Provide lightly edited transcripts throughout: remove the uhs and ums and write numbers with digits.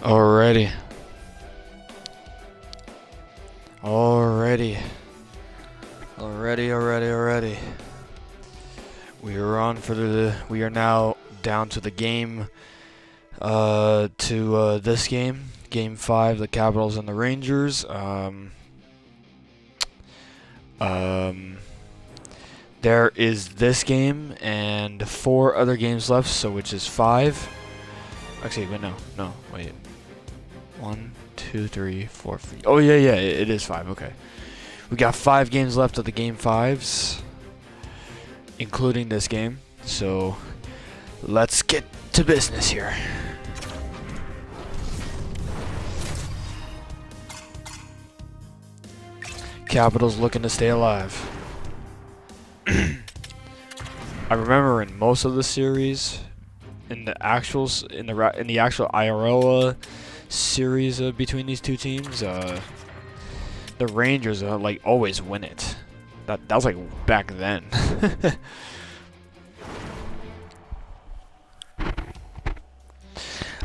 Alrighty. Already. We are on for we are now down to the game, this game, Game 5, the Capitals and the Rangers. There is this game and 4 other games left, so which is 5. Actually, wait, no, wait. 1, 2, 3, 4. Oh yeah, it is 5. Okay, we got 5 games left of the Game 5s, including this game. So let's get to business here. Capitals looking to stay alive. I remember in most of the series, in the actual IRL series between these two teams, the Rangers like always win it. That was like back then.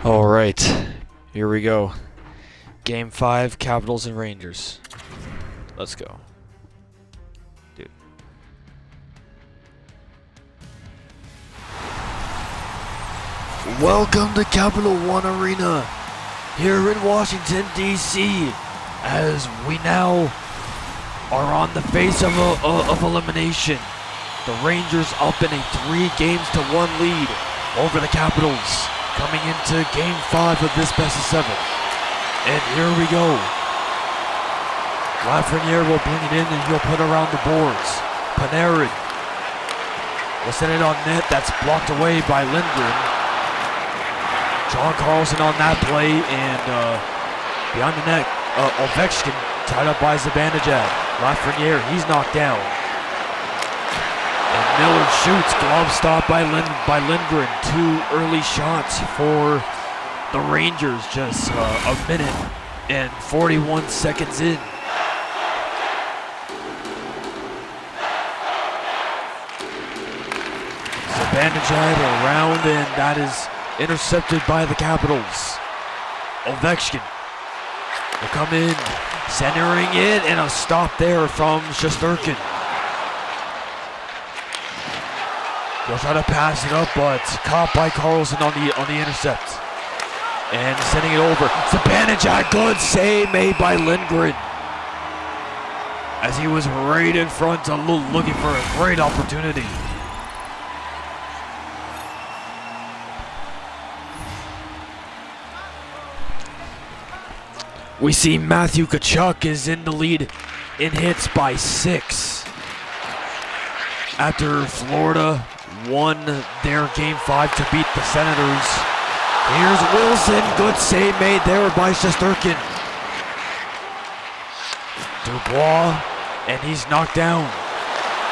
All right, here we go. Game 5, Capitals and Rangers. Let's go. Dude. Welcome to Capital One Arena here in Washington, D.C. as we now are on the face of elimination. The Rangers up in a 3-1 lead over the Capitals coming into Game 5 of this best-of-7. And here we go. Lafreniere will bring it in and he'll put around the boards. Panarin will send it on net. That's blocked away by Lindgren. John Carlson on that play, and behind the net, Ovechkin tied up by Zibanejad. Lafreniere, he's knocked down. And Miller shoots, glove stop by Lindgren. 2 early shots for the Rangers, just a minute and 41 seconds in. Zibanejad around, and that is intercepted by the Capitals. Ovechkin will come in, centering it, and a stop there from Shesterkin. He'll try to pass it up, but caught by Carlson on the intercept. And sending it over. Zibanejad, good save made by Lindgren, as he was right in front, looking for a great opportunity. We see Matthew Tkachuk is in the lead in hits by 6. After Florida won their Game 5 to beat the Senators. Here's Wilson, good save made there by Shesterkin. Dubois, and he's knocked down.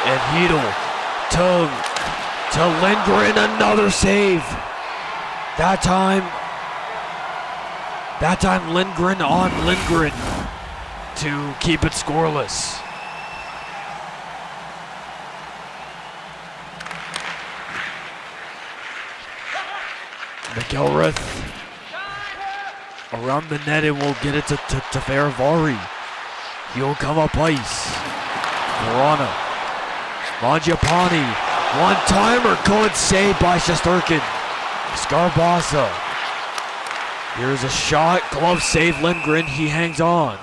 And Hedl to Lindgren, another save. That time Lindgren on Lindgren to keep it scoreless. McElrath around the net and will get it to Faravari. He'll come up ice. Verona. Mangiapane. One-timer. Good save by Shesterkin. Skarbasa. Here's a shot. Glove save Lindgren. He hangs on.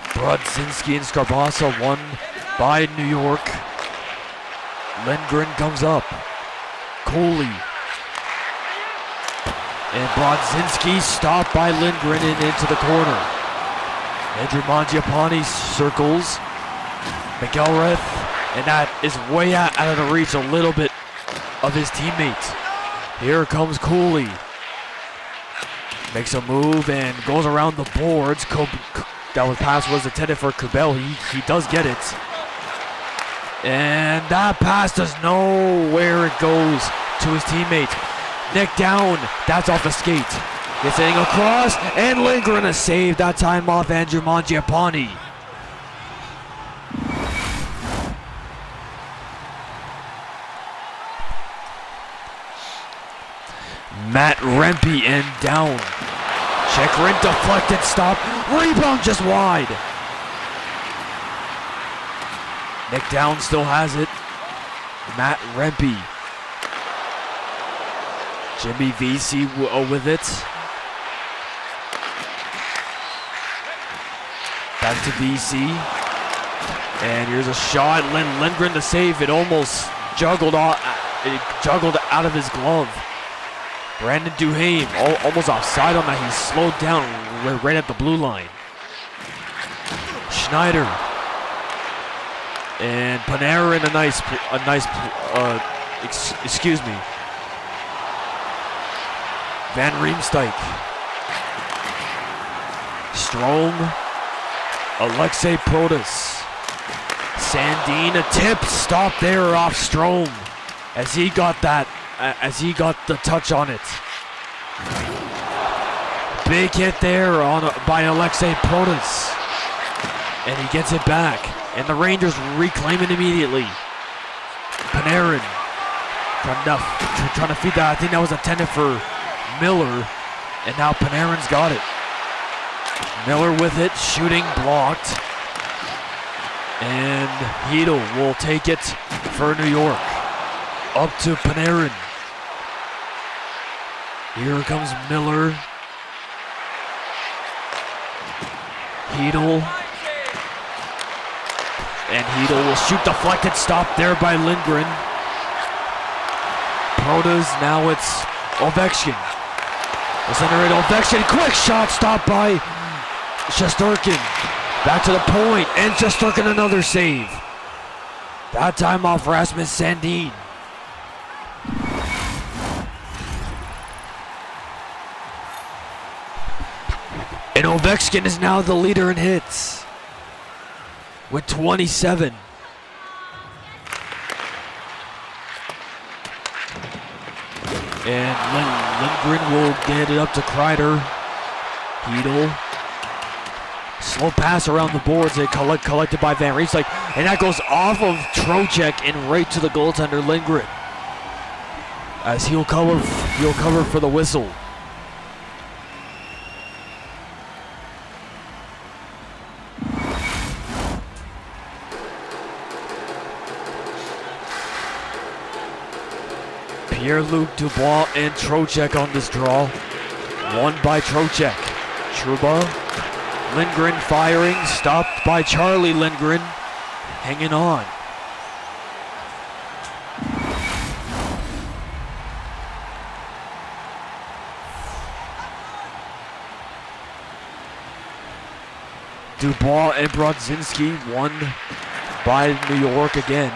Brodzinski and Skarbasa won by New York. Lindgren comes up. Cooley. And Brodzinski stopped by Lindgren and into the corner. Andrew Mangiapane circles McElrath, and that is way out of the reach a little bit of his teammates. Here comes Cooley. Makes a move and goes around the boards. That pass was intended for Kubel. He does get it. And that pass does know where it goes to his teammate. Nick down. That's off the skate. Gets hitting across, and Lindgren a save that time off Andrew Mangiapane. Matt Rempe and down. Chikrin deflected, stop. Rebound just wide. Nick Down still has it. Matt Rempe. Jimmy VC with it. Back to VC. And here's a shot. Lindgren to save. It almost juggled out of his glove. Brandon Duhame almost offside on that. He slowed down right at the blue line. Schneider. And Panarin excuse me. Van Riemsdyk. Strome. Alexei Protas. Sandin, a tip, stop there off Strome as he got the touch on it. Big hit there by Alexei Protas, and he gets it back, and the Rangers reclaim it immediately. Panarin trying to feed that. I think that was intended for Miller, and now Panarin's got it. Miller with it, shooting blocked. And Hedl will take it for New York. Up to Panarin. Here comes Miller. Hedl. And Hedl will shoot deflected, stop there by Lindgren. Protas, now it's Ovechkin. The center in Ovechkin, quick shot, stopped by Shesterkin. Back to the point, and Shesterkin another save. That time off Rasmus Sandin. And Ovechkin is now the leader in hits with 27. And Lindgren will get it up to Kreider. Hedl. Slow pass around the boards. They collected by Van Riemsdyk. And that goes off of Trocheck and right to the goaltender Lindgren. As he'll cover for the whistle. Pierre-Luc Dubois and Trocheck on this draw. Won by Trocheck. Trouba. Lindgren firing, stopped by Charlie Lindgren. Hanging on. Dubois and Brodzinski won by New York again.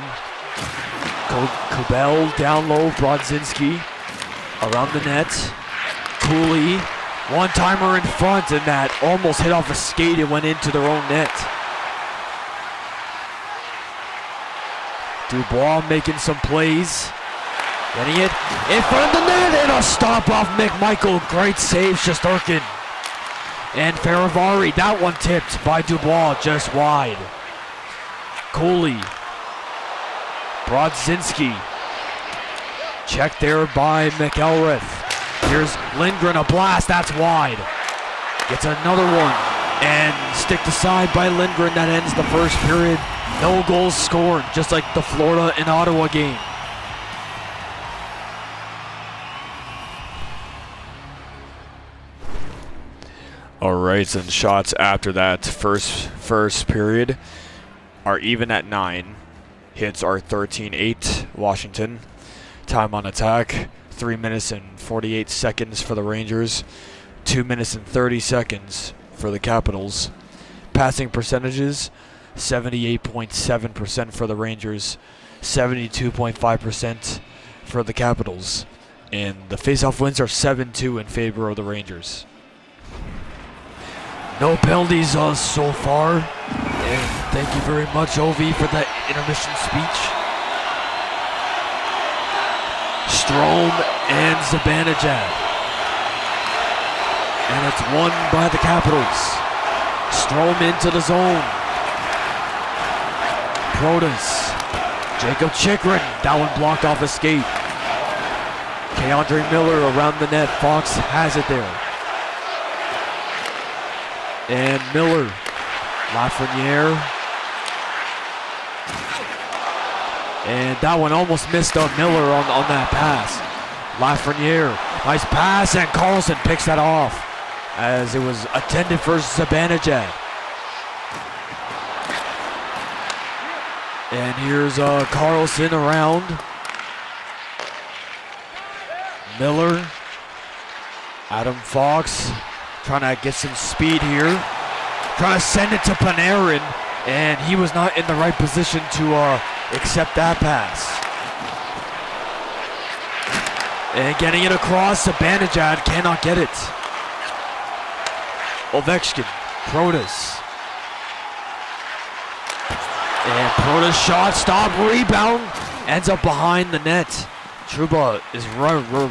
Kubel down low, Brodzinski around the net. Cooley, one-timer in front, and that almost hit off a skate and went into their own net. Dubois making some plays. Getting it in front of the net, and a stop off McMichael. Great save, Shesterkin. And Faravari, that one tipped by Dubois just wide. Cooley. Brodzinski. Checked there by McElrath. Here's Lindgren, a blast, that's wide. Gets another one, and sticked aside by Lindgren. That ends the first period. No goals scored, just like the Florida and Ottawa game. All right, and shots after that first period are even at 9. Hits are 13-8 Washington. Time on attack, 3 minutes and 48 seconds for the Rangers. 2 minutes and 30 seconds for the Capitals. Passing percentages, 78.7% for the Rangers, 72.5% for the Capitals. And the faceoff wins are 7-2 in favor of the Rangers. No penalties so far. And thank you very much, Ovi, for that intermission speech. Strome and Zibanejad. And it's won by the Capitals. Strome into the zone. Protas. Jacob Chikrin. That one blocked off a skate. Keandre Miller around the net. Fox has it there. And Miller, Lafreniere. And that one almost missed up Miller on that pass. Lafreniere, nice pass, and Carlson picks that off as it was attended for Zibanejad. And here's Carlson around. Miller, Adam Fox trying to get some speed here. Trying to send it to Panarin, and he was not in the right position to accept that pass. And getting it across, Zibanejad cannot get it. Ovechkin, Protas. And Protas shot, stop, rebound, ends up behind the net. Trouba is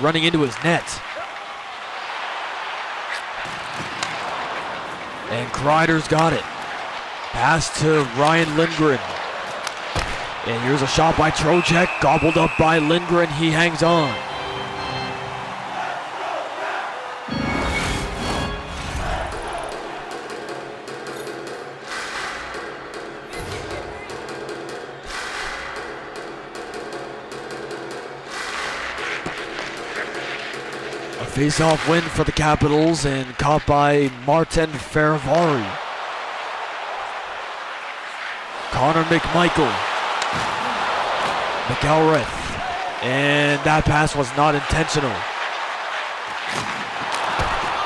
running into his net. And Kreider's got it. Pass to Ryan Lindgren. And here's a shot by Trocheck, gobbled up by Lindgren. He hangs on. Face-off win for the Capitals and caught by Martin Ferravari. Connor McMichael. McElrath. And that pass was not intentional.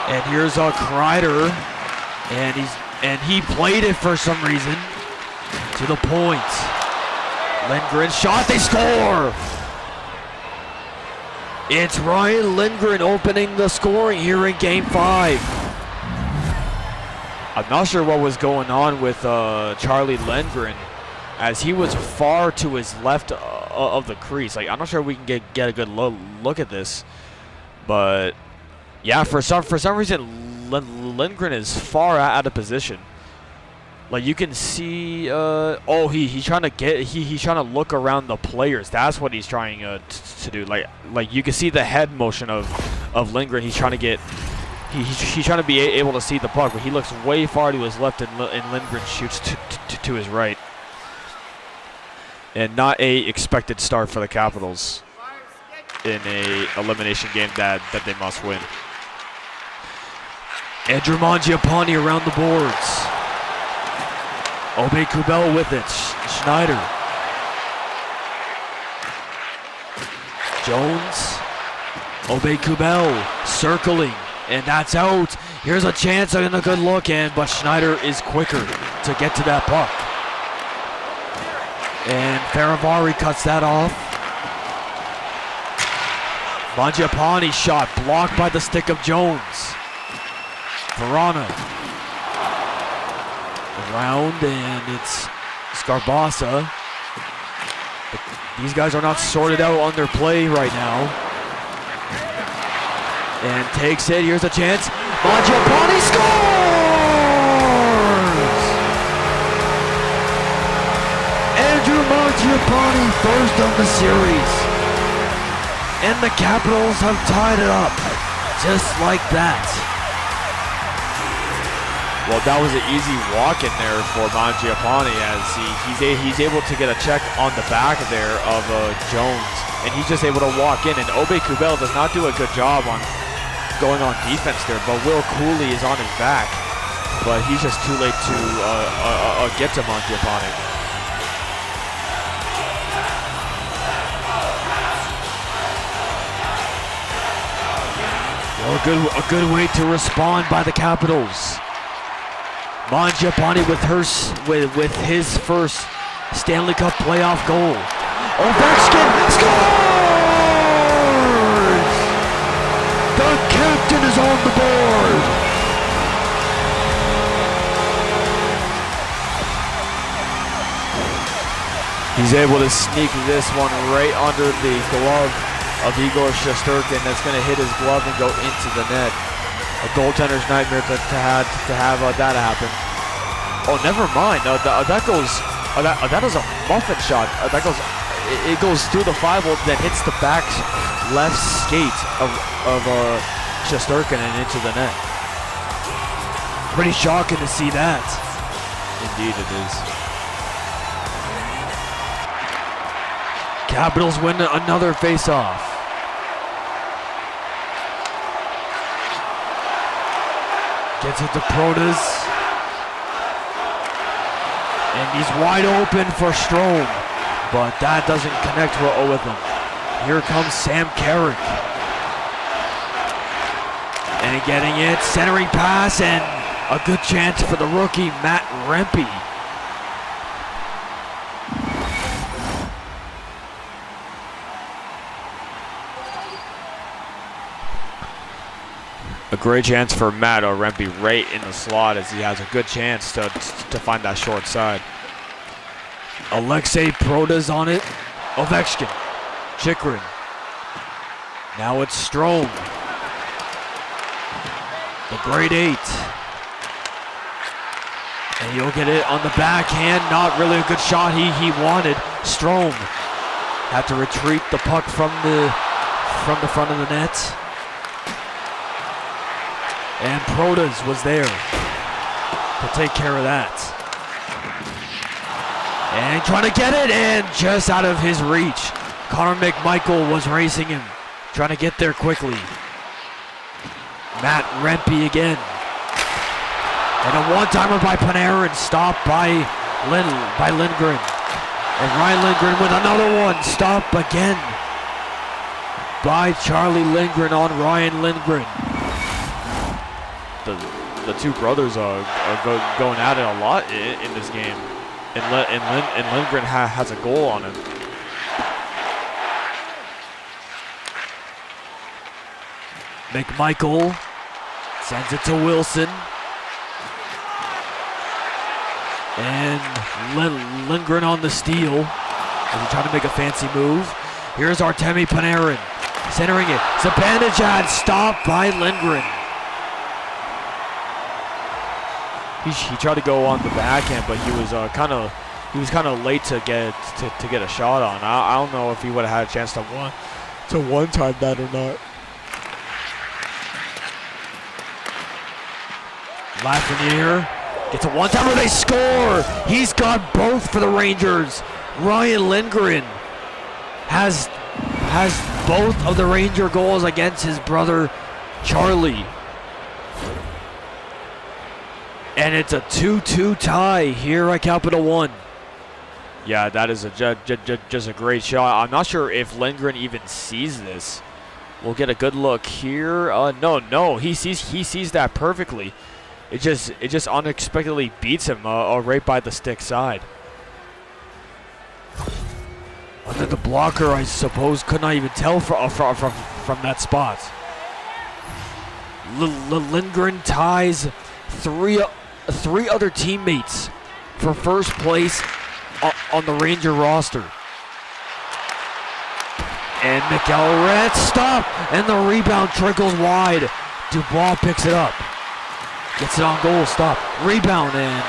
And here's a Kreider. And he played it for some reason to the point. Lindgren shot, they score! It's Ryan Lindgren opening the scoring here in Game 5. I'm not sure what was going on with Charlie Lindgren, as he was far to his left of the crease. Like, I'm not sure we can get a good look at this, but yeah, for some reason Lindgren is far out of position. Like, you can see, he's trying to look around the players. That's what he's trying to do. Like you can see the head motion of Lindgren. He's trying to get, he's trying to be able to see the puck, but he looks way far to his left, and Lindgren shoots to his right. And not a expected start for the Capitals in a elimination game that they must win. Andrew Mangiapane around the boards. Aubé-Kubel with it. Schneider. Jones. Aubé-Kubel circling. And that's out. Here's a chance and a good look in, but Schneider is quicker to get to that puck. And Ferravari cuts that off. Mangiapane shot blocked by the stick of Jones. Verana. Around, and it's Skarbasa. But these guys are not sorted out on their play right now. And takes it. Here's a chance. Mangiapane scores! Andrew Mangiapane first of the series. And the Capitals have tied it up. Just like that. Well, that was an easy walk in there for Mangiapane, as he's able to get a check on the back there of Jones, and he's just able to walk in. And Aubé-Kubel does not do a good job on going on defense there, but Will Cooley is on his back, but he's just too late to get to Mangiapane. Well, a good way to respond by the Capitals. Mangiapane with his first Stanley Cup playoff goal. Ovechkin scores! The captain is on the board. He's able to sneak this one right under the glove of Igor Shesterkin. That's going to hit his glove and go into the net. A goaltender's nightmare to have that happen. Oh, never mind. That is a muffin shot. That goes it goes through the 5-hole, then hits the back left skate of Shesterkin and into the net. Pretty shocking to see that. Indeed it is. Capitals win another face-off. Gets it to Protas. And he's wide open for Strome. But that doesn't connect well with him. Here comes Sam Carrick. And getting it. Centering pass and a good chance for the rookie, Matt Rempe. A great chance for Matt Rempe right in the slot as he has a good chance to find that short side. Alexei Protas on it. Ovechkin. Chikrin. Now it's Strome. The grade 8. And he'll get it on the backhand. Not really a good shot he wanted. Strome had to retreat the puck from the front of the net. And Protas was there to take care of that. And trying to get it, and just out of his reach. Connor McMichael was racing him, trying to get there quickly. Matt Rempe again. And a one-timer by Panarin, stopped by Lindgren. And Ryan Lindgren with another one, stopped again by Charlie Lindgren on Ryan Lindgren. The two brothers are going at it a lot in this game. And Lindgren has a goal on him. McMichael sends it to Wilson. And Lindgren on the steal. As he trying to make a fancy move. Here's Artemi Panarin. Centering it. Zibanejad stopped by Lindgren. He tried to go on the backhand, but he was kind of late to get a shot on. I don't know if he would have had a chance to one-time that or not. Lafreniere gets a one-timer. They score. He's got both for the Rangers. Ryan Lindgren has both of the Ranger goals against his brother Charlie. And it's a 2-2 tie here at Capital One. Yeah, that is just a great shot. I'm not sure if Lindgren even sees this. We'll get a good look here. No, he sees that perfectly. It just unexpectedly beats him right by the stick side. Under the blocker, I suppose, could not even tell from that spot. Lindgren ties three other teammates for first place on the Ranger roster. And McElrath stop, and the rebound trickles wide. Dubois picks it up. Gets it on goal, stop. Rebound, and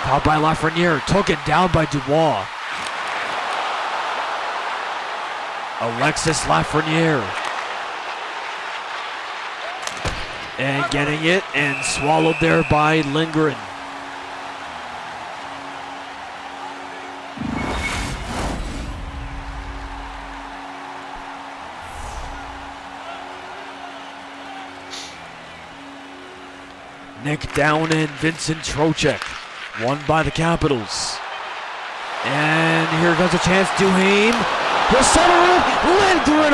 caught by Lafreniere. Took it down by Dubois. Alexis Lafreniere. And getting it, and swallowed there by Lindgren. Nick Down and Vincent Trocheck, won by the Capitals. And here comes a chance, Duhaime. He'll center it, Lindgren,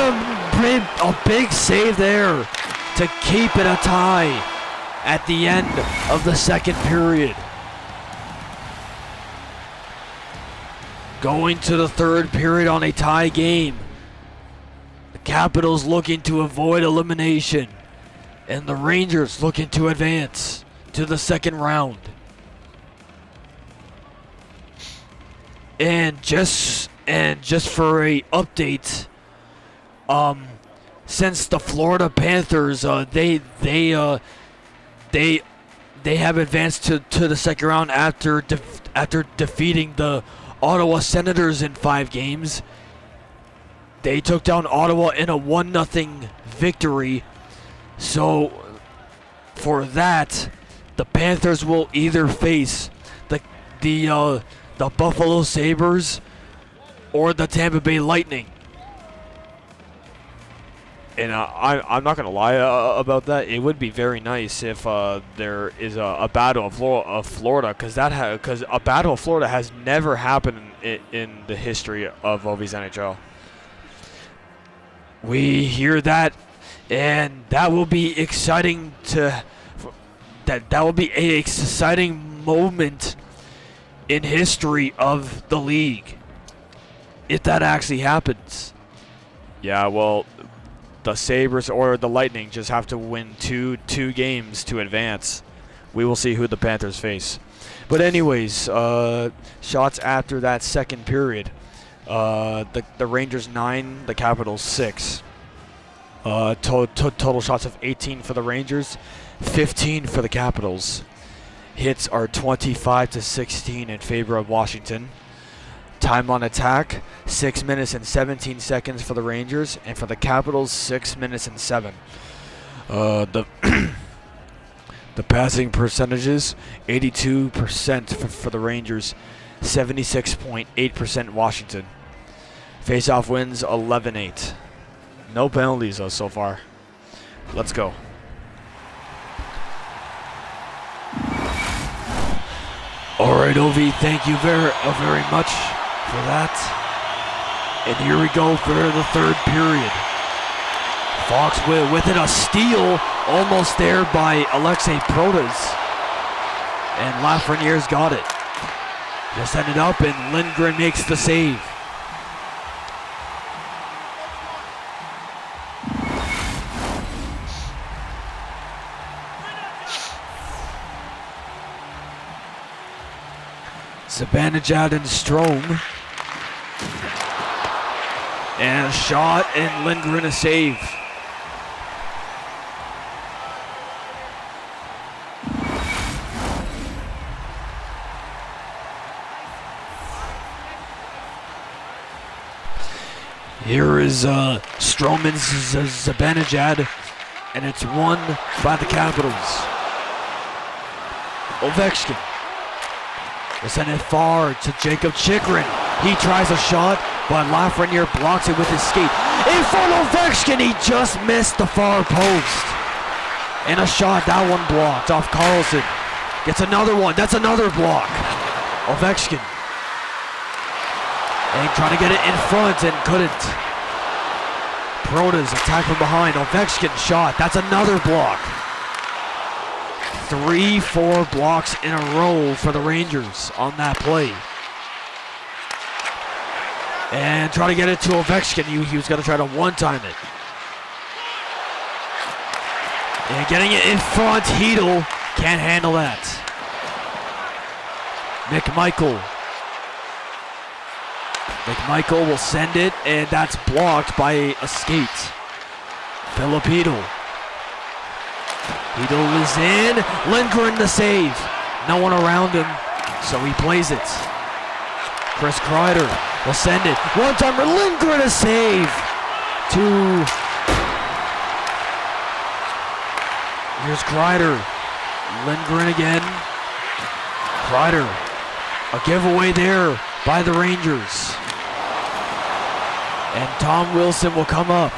a big save there to keep it a tie at the end of the second period. Going to the third period on a tie game. The Capitals looking to avoid elimination, and the Rangers looking to advance to the second round. And just for a update, since the Florida Panthers they have advanced to the second round after defeating the Ottawa Senators in 5 games, They took down Ottawa in a 1-0 victory. So for that, the Panthers will either face the Buffalo Sabres or the Tampa Bay Lightning. And I'm not going to lie about that. It would be very nice if there is a battle of Florida, because a battle of Florida has never happened in the history of Ovi's NHL. We hear that, and that will be exciting that will be an exciting moment in history of the league if that actually happens. Yeah, well, the Sabres or the Lightning just have to win two games to advance. We will see who the Panthers face. But anyways, shots after that second period. The Rangers 9, the Capitals 6. Total shots of 18 for the Rangers, 15 for the Capitals. Hits are 25-16 in favor of Washington. Time on attack, 6 minutes and 17 seconds for the Rangers, and for the Capitals, 6 minutes and 7. The passing percentages, 82% for the Rangers, 76.8% Washington. Face-off wins, 11-8. No penalties though so far. Let's go. All right, Ovi, thank you very much for that. And here we go for the third period. Fox with it, a steal, almost there by Alexei Protas. And Lafreniere's got it. Just ended up, and Lindgren makes the save. Zibanejad and Strome. And a shot, and Lindgren a save. Here is Strome and Zibanejad, and it's won by the Capitals. Ovechkin will send it far to Jacob Chikrin. He tries a shot, but Lafreniere blocks it with his skate. In front of Ovechkin, he just missed the far post. And a shot, that one blocked off Carlson. Gets another one, that's another block. Ovechkin. And trying to get it in front and couldn't. Protas attack from behind. Ovechkin shot, that's another block. 3-4 blocks in a row for the Rangers on that play. And try to get it to Ovechkin. He was going to try to one-time it. And getting it in front, Hedl can't handle that. McMichael will send it, and that's blocked by a skate. Philip Hedl. Hedl is in. Lindgren the save. No one around him, so he plays it. Chris Kreider will send it. One-timer, Lindgren a save. Here's Kreider. Lindgren again. Kreider. A giveaway there by the Rangers. And Tom Wilson will come up.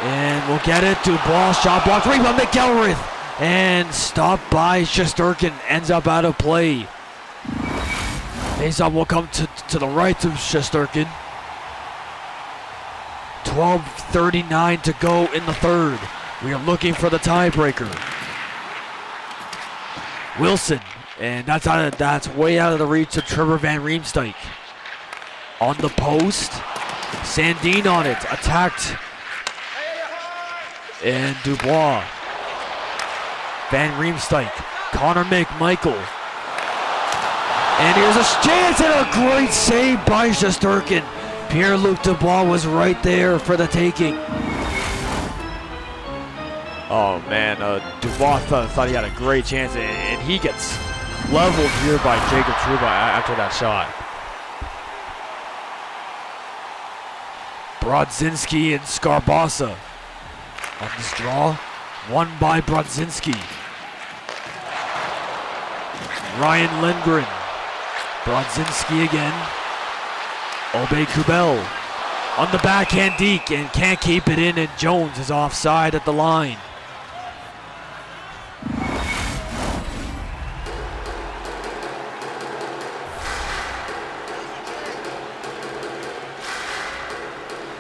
And we'll get it to ball, shot block, rebound, McElrath. And stopped by Shesterkin, ends up out of play. Faceoff will come to the right of Shesterkin. 12:39 to go in the third. We are looking for the tiebreaker. Wilson, and that's way out of the reach of Trevor Van Riemsdyk. On the post, Sandin on it, attacked. And Dubois. Van Riemsdyk. Connor McMichael. And here's a chance and a great save by Shesterkin. Pierre-Luc Dubois was right there for the taking. Oh man, Dubois thought he had a great chance, and he gets leveled here by Jacob Trouba after that shot. Brodzinski and Skarbasa. On this draw, won by Brodzinski. Ryan Lindgren. Brodzinski again. Obey Kubel. On the backhand deke and can't keep it in, and Jones is offside at the line.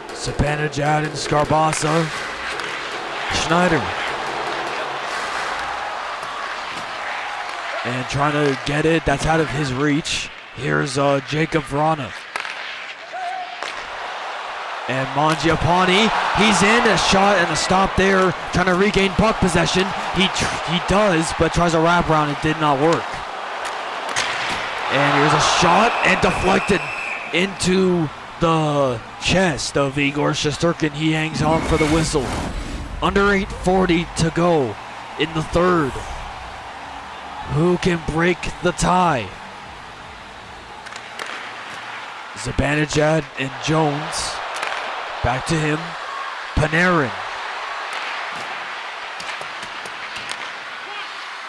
Zibanejad and Skarbasa. Schneider. And trying to get it, that's out of his reach. Here's Jacob Vrana. And Mangiapane, he's in, a shot and a stop there, trying to regain puck possession. He does, but tries a wraparound, it did not work. And here's a shot and deflected into the chest of Igor Shesterkin. He hangs on for the whistle. Under 8:40 to go in the third. Who can break the tie? Zibanejad and Jones. Back to him. Panarin.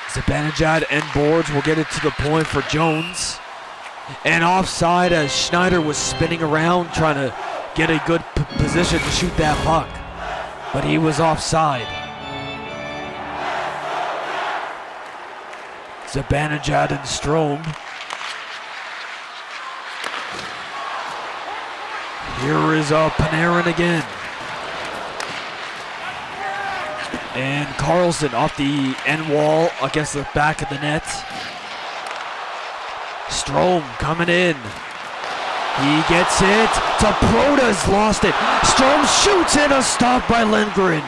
Zibanejad and Boards will get it to the point for Jones. And offside as Schneider was spinning around trying to get a good position to shoot that puck. But he was offside. Zibanejad and Strome. Here is Panarin again. And Carlson off the end wall against the back of the net. Strome coming in. He gets it to Prota's lost it. Strome shoots it, a stop by Lindgren.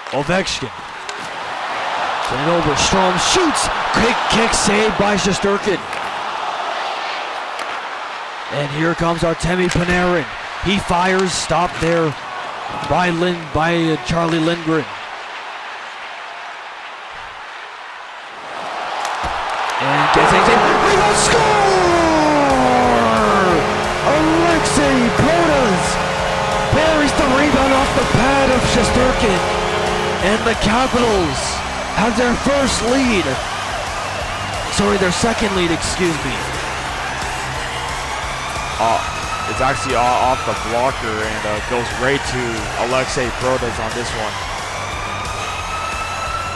Ovechkin. Turn it over, Strome shoots. Quick kick saved by Shesterkin. And here comes Artemi Panarin. He fires, stopped there by Charlie Lindgren. And gets it. He will score! Alexei Protas buries the rebound off the pad of Shesterkin. And the Capitals have their first lead. Sorry, their second lead, excuse me. It's actually off the blocker and goes right to Alexei Protas on this one.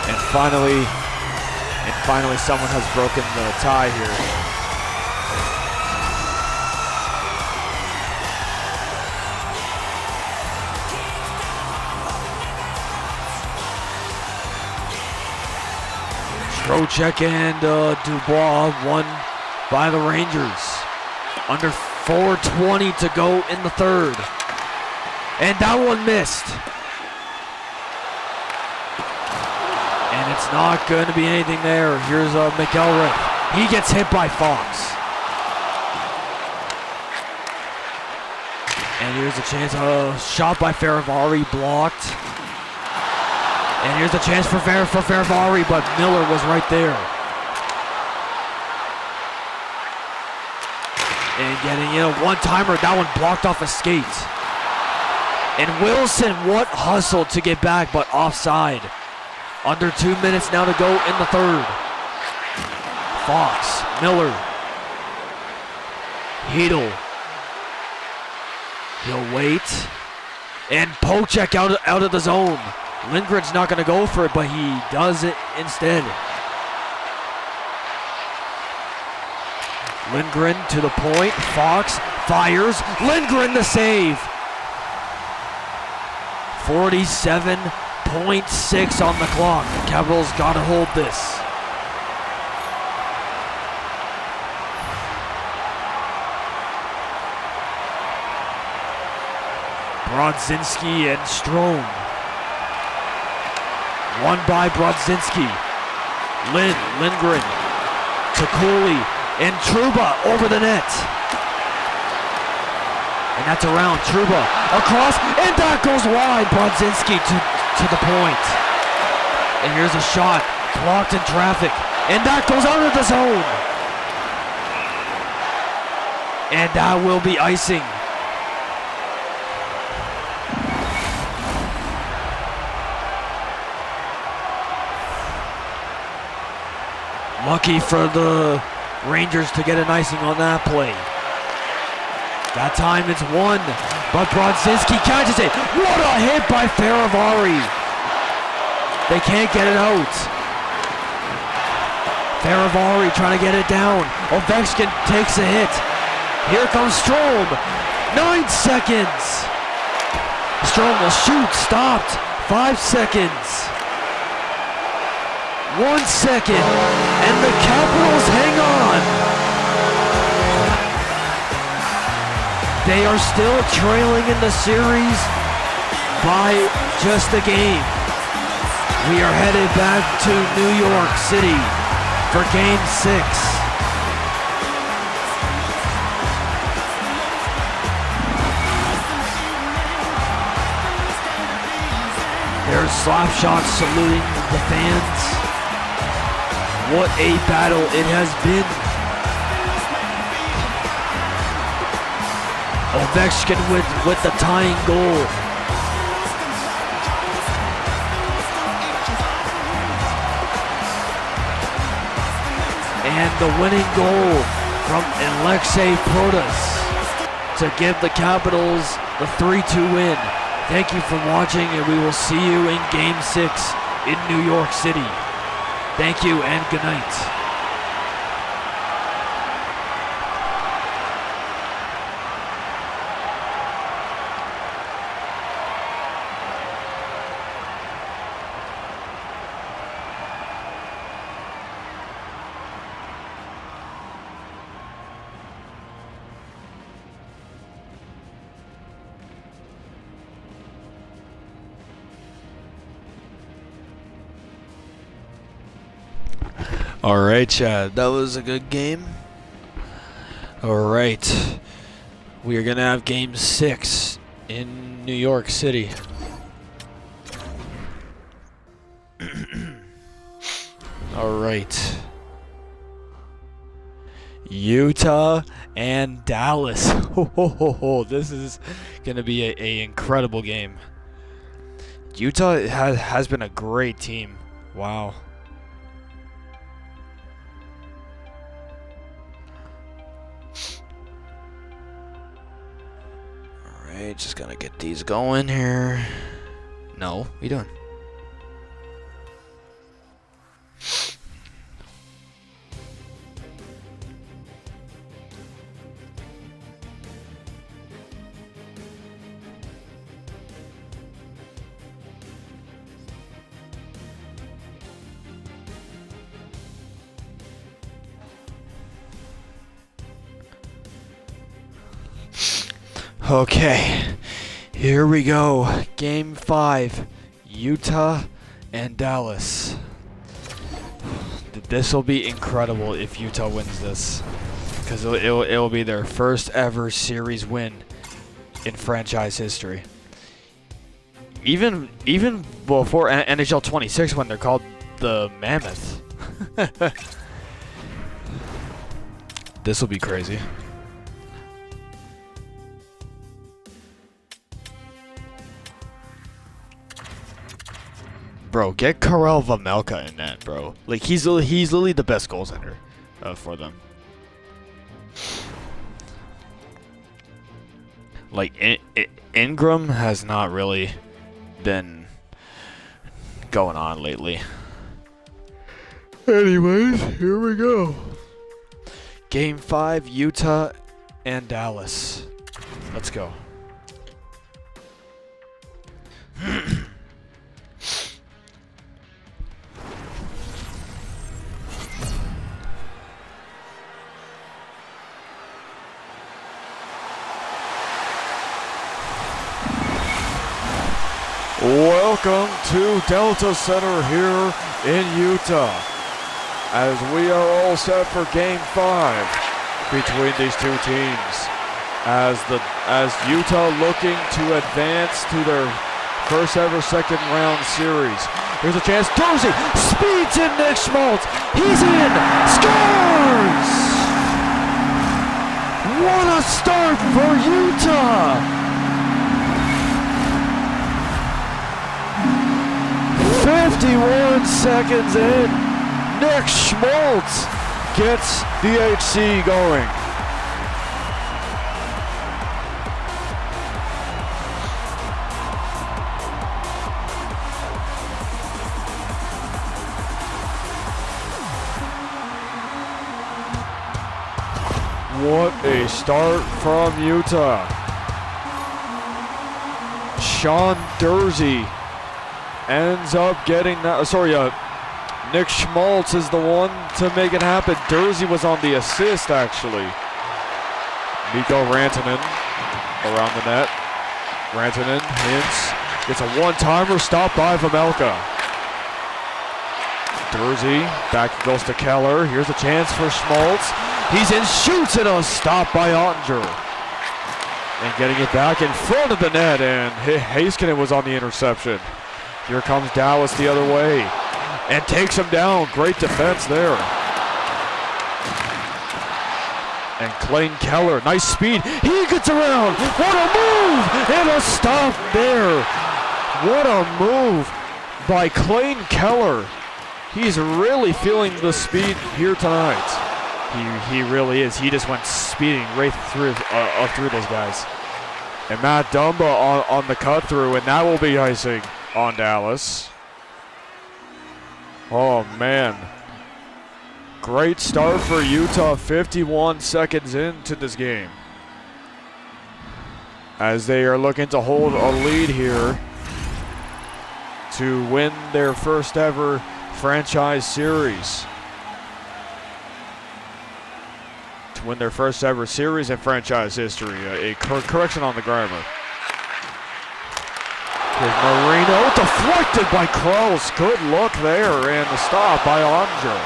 And finally someone has broken the tie here. Trocheck and Dubois won by the Rangers. Under 4:20 to go in the third. And that one missed. And it's not going to be anything there. Here's McElrath. He gets hit by Fox. And here's a chance. Shot by Faravari blocked. And here's a chance for Faravari, but Miller was right there. And getting a one-timer, that one blocked off a skate. And Wilson, what hustle to get back, but offside. Under 2 minutes now to go in the third. Fox, Miller. Hedl. He'll wait. And Pochek out of the zone. Lindgren's not going to go for it, but he does it instead. Lindgren to the point. Fox fires. Lindgren the save. 47.6 on the clock. The Capitals got to hold this. Brodzinski and Strome. Won by Brodzinski. Lindgren to Cooley. And Trouba over the net. And that's around Trouba. Across, and that goes wide. Brodzinski to the point. And here's a shot. Blocked in traffic. And that goes out of the zone. And that will be icing. Lucky for the Rangers to get an icing on that play. That time it's 1, but Brodzinski catches it. What a hit by Faravari. They can't get it out. Faravari trying to get it down. Ovechkin takes a hit. Here comes Strome. 9 seconds. Strome will shoot. Stopped. 5 seconds. 1 second. And the Capitals hang on. They are still trailing in the series by just a game. We are headed back to New York City for Game 6. There's Slapshot saluting the fans. What a battle it has been. Ovechkin with the tying goal. And the winning goal from Alexei Protas to give the Capitals the 3-2 win. Thank you for watching, and we will see you in Game 6 in New York City. Thank you and good night. All right, Chad, that was a good game. All right, we are gonna have Game 6 in New York City. All right, Utah and Dallas. This is gonna be a incredible game. Utah has been a great team. Wow. Alright, just gonna get these going here. No, what are you doing? Okay, here we go. Game 5, Utah and Dallas. This will be incredible if Utah wins this, because it'll be their first ever series win in franchise history. Even before NHL 26, when they're called the Mammoth. This will be crazy. Bro, get Karel Vejmelka in that, bro. Like, he's literally the best goaltender for them. Like, Ingram has not really been going on lately. Anyways, here we go. Game 5, Utah and Dallas. Let's go. Welcome to Delta Center here in Utah, as we are all set for Game 5 between these two teams, as Utah looking to advance to their first ever second round series. Here's a chance. Dorsey speeds in Nick Schmaltz. He's in. Scores! What a start for Utah! 51 seconds in, Nick Schmaltz gets the HC going. What a start from Utah. Sean Dursey ends up getting that. Nick Schmaltz is the one to make it happen. Dursey was on the assist, actually. Mikko Rantanen around the net. Rantanen hits. Gets a one-timer, stopped by Vejmelka. Dursey, back goes to Keller. Here's a chance for Schmaltz. He's in, shoots, and a stop by Ottinger. And getting it back in front of the net, and Heiskanen was on the interception. Here comes Dallas the other way, and takes him down. Great defense there. And Clayton Keller, nice speed. He gets around. What a move! And a stop there. What a move by Clayton Keller. He's really feeling the speed here tonight. He really is. He just went speeding right through those guys. And Matt Dumba on the cut through, and that will be icing on Dallas. Oh man. Great start for Utah, 51 seconds into this game. As they are looking to hold a lead here to win their first ever franchise series. To win their first ever series in franchise history. A correction on the grammar. Here's Marino, deflected by Krause. Good look there, and the stop by Ottinger.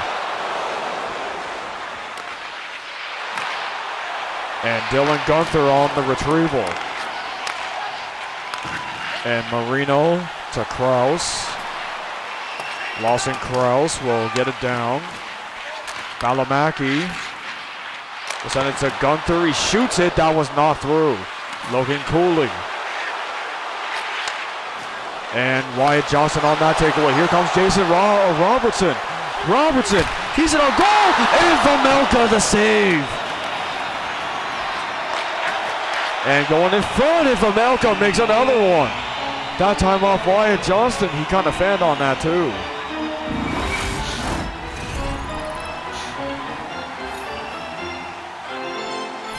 And Dylan Gunther on the retrieval. And Marino to Krause. Lawson Krause will get it down. Valimaki will send it to Gunther. He shoots it. That was not through. Logan Cooley. And Wyatt Johnson on that takeaway. Here comes Jason Robertson. Robertson, he's in a goal, and Vejmelka the save. And going in front, and Vejmelka makes another one. That time off Wyatt Johnston. He kind of fanned on that too.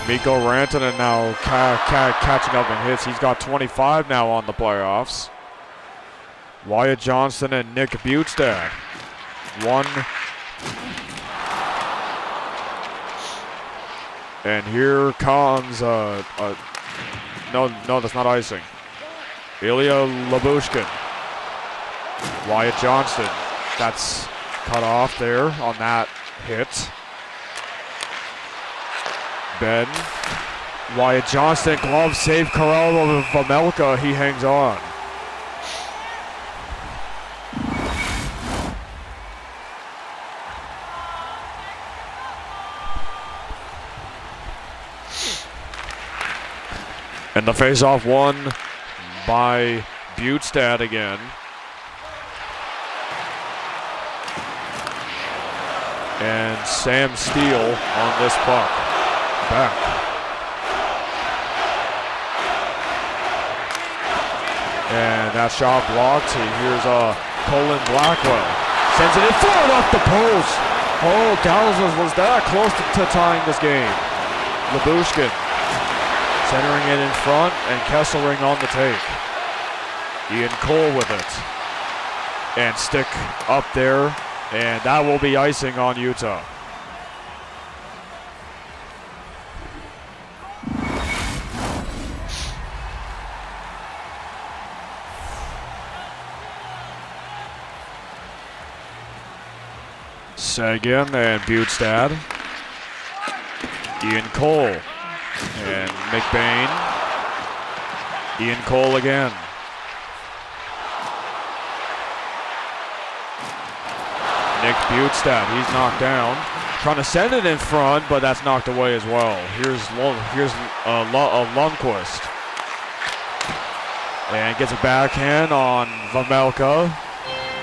Mikko Rantanen now catching up in hits. He's got 25 now on the playoffs. Wyatt Johnston and Nick Butstad. One. And here comes no, that's not icing. Ilya Labushkin. Wyatt Johnston. That's cut off there on that hit. Ben. Wyatt Johnston, glove save, Karel Vejmelka, he hangs on. And the face-off won by Butstad again. And Sam Steele on this puck. Back. And that shot blocked. Here's Colin Blackwell. Sends it in front off the post. Oh, Dallas was that close to tying this game. Labushkin centering it in front, and Kesselring on the take. Ian Cole with it. And stick up there, and that will be icing on Utah. Sagan and Butstad. Ian Cole and McBain. Ian Cole again. Nick Butstad, he's knocked down. Trying to send it in front, but that's knocked away as well. Here's Lundqvist. And gets a backhand on Vejmelka.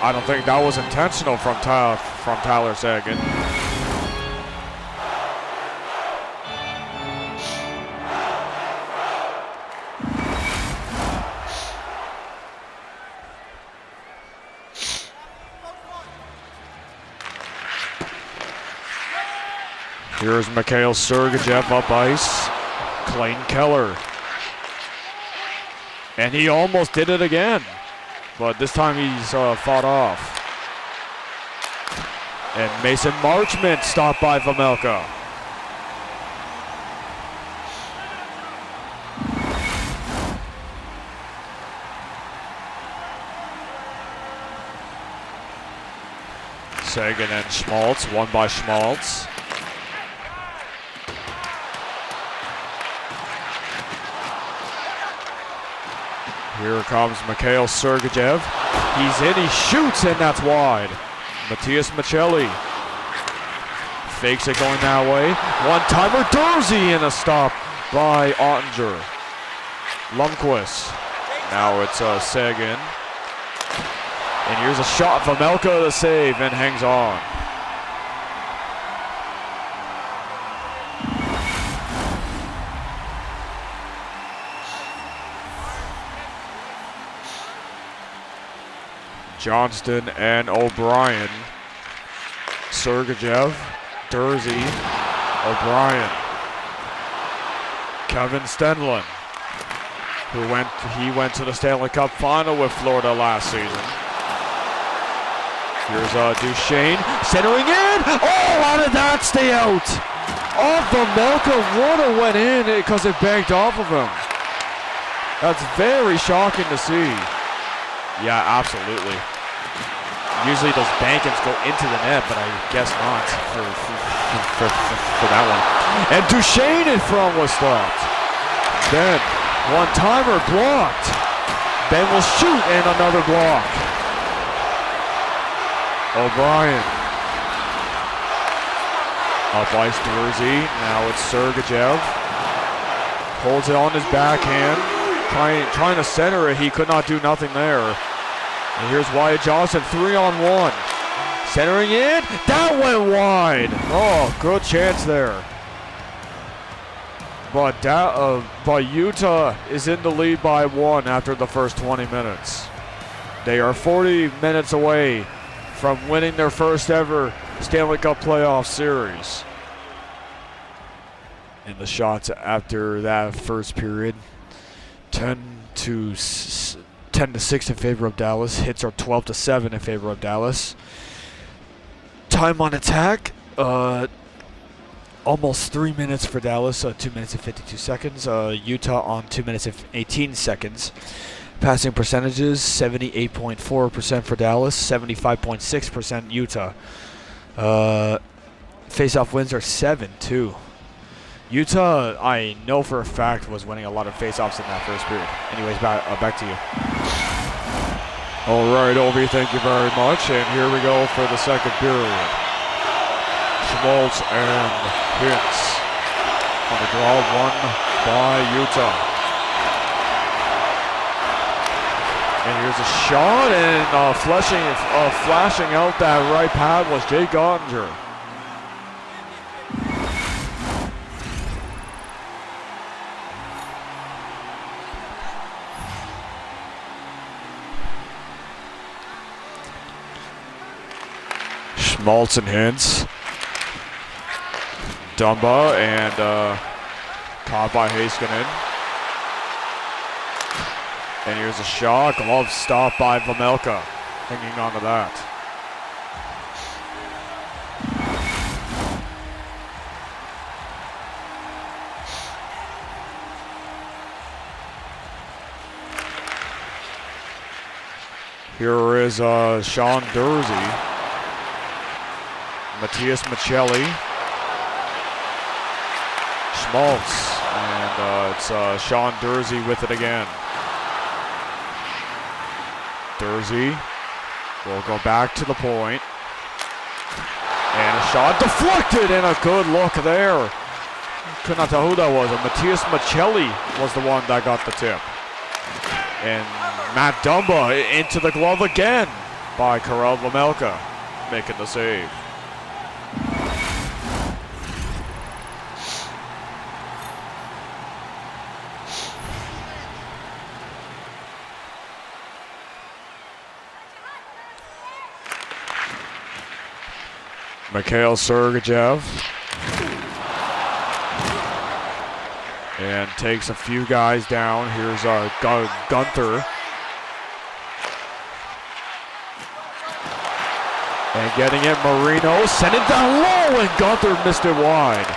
I don't think that was intentional from Tyler Seguin. Here's Mikhail Sergachev up ice. Clayton Keller. And he almost did it again. But this time he's fought off. And Mason Marchment stopped by Vejmelka. Seguin and Schmaltz, won by Schmaltz. Here comes Mikhail Sergachev. He's in, he shoots, and that's wide. Matias Michelli fakes it going that way. One-timer, Dursey, and a stop by Ottinger. Lundqvist. Now it's Seguin. And here's a shot. Vejmelka the save and hangs on. Johnston and O'Brien. Sergachev, Dursey, O'Brien. Kevin Stenlund, he went to the Stanley Cup final with Florida last season. Here's Duchesne, centering in. Oh, how did that stay out? Oh, Vejmelka would have went in because it banked off of him. That's very shocking to see. Yeah, absolutely. Usually those bankings go into the net, but I guess not for that one. And Duchesne in front was stopped. Then one-timer blocked. Ben will shoot and another block. O'Brien. Up ice Dursey. Now it's Sergachev. Holds it on his backhand. Trying to center it. He could not do nothing there. And here's Wyatt Johnson, 3-on-1. Centering in. That went wide. Oh, good chance there. But Utah is in the lead by 1 after the first 20 minutes. They are 40 minutes away from winning their first ever Stanley Cup playoff series. And the shots after that first period, 10 to 6 in favor of Dallas. Hits are 12 to 7 in favor of Dallas. Time on attack, almost 3 minutes for Dallas, 2 minutes and 52 seconds. Utah on 2 minutes and 18 seconds. Passing percentages, 78.4% for Dallas, 75.6% Utah. Face-off wins are 7-2. Utah, I know for a fact, was winning a lot of face-offs in that first period. Anyways, back to you. All right, Obi, thank you very much. And here we go for the second period. Schmaltz and Hintz on the draw, won by Utah. And here's a shot, and flashing out that right pad was Jake Ottinger. Schmaltz and Hintz. Dumba and caught by Heiskanen. And here's a shot. Glove stop by Vejmelka. Hanging on to that. Here is Sean Dursey. Matias Michelli. Schmaltz. And it's Sean Dursey with it again. Dursey will go back to the point. And a shot deflected, and a good look there. Could not tell who that was. Matthias Michelli was the one that got the tip. And Matt Dumba into the glove again by Karel Vejmelka, making the save. Mikhail Sergachev. And takes a few guys down. Here's Gunther. And getting it, Marino. Send it down low, and Gunther missed it wide.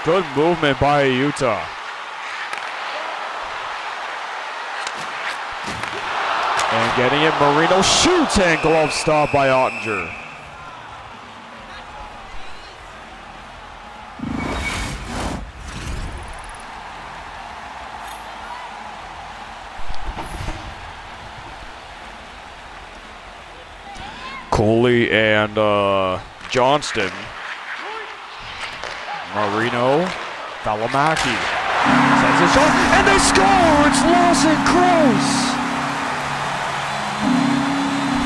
Good movement by Utah. And getting it, Marino shoots, and glove stop by Ottinger. Coley and Johnston. Marino, Valimaki sends a shot, and they score! It's Lawson Crouse!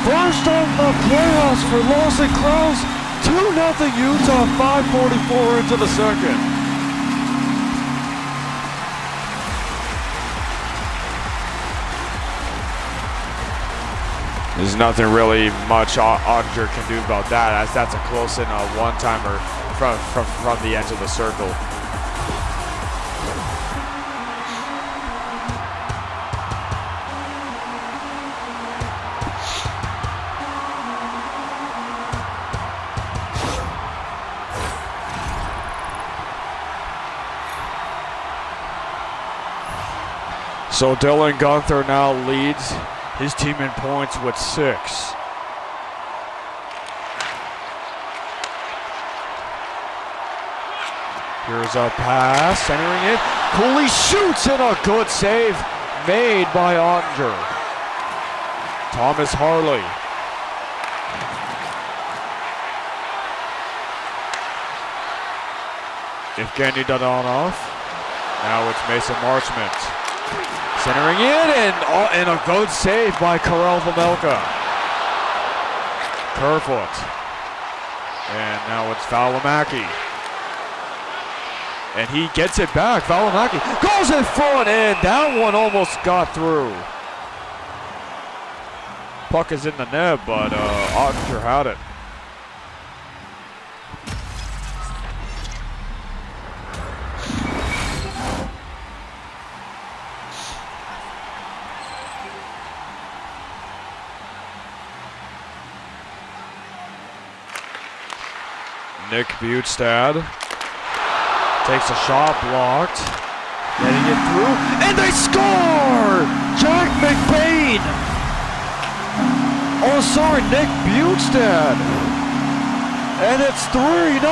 First on the playoffs for Lawson Crouse. 2-0 Utah, 5:44 into the second. There's nothing really much Ottinger can do about that, as that's a close-in one-timer from the edge of the circle. So Dylan Gunther now leads his team in points with 6. Here's a pass, centering it. Cooley shoots, and a good save made by Ottinger. Thomas Harley. Evgeny Dadonov. Now it's Mason Marchment. Centering in, and a good save by Karel Vejmelka. Kerfoot. And now it's Valimaki. And he gets it back. Valimaki goes in front, and that one almost got through. Puck is in the net, but Ottinger had it. Nick Butstad takes a shot, blocked, getting it through, and they score! Jack McBain! Oh, sorry, Nick Butstad! And it's 3-0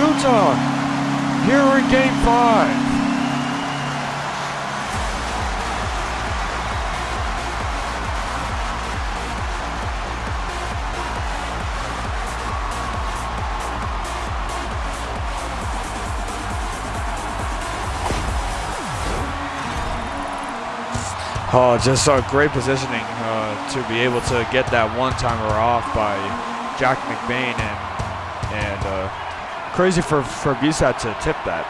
Utah here in Game 5. Oh, just great positioning to be able to get that one-timer off by Jack McBain, and crazy for Butstad to tip that.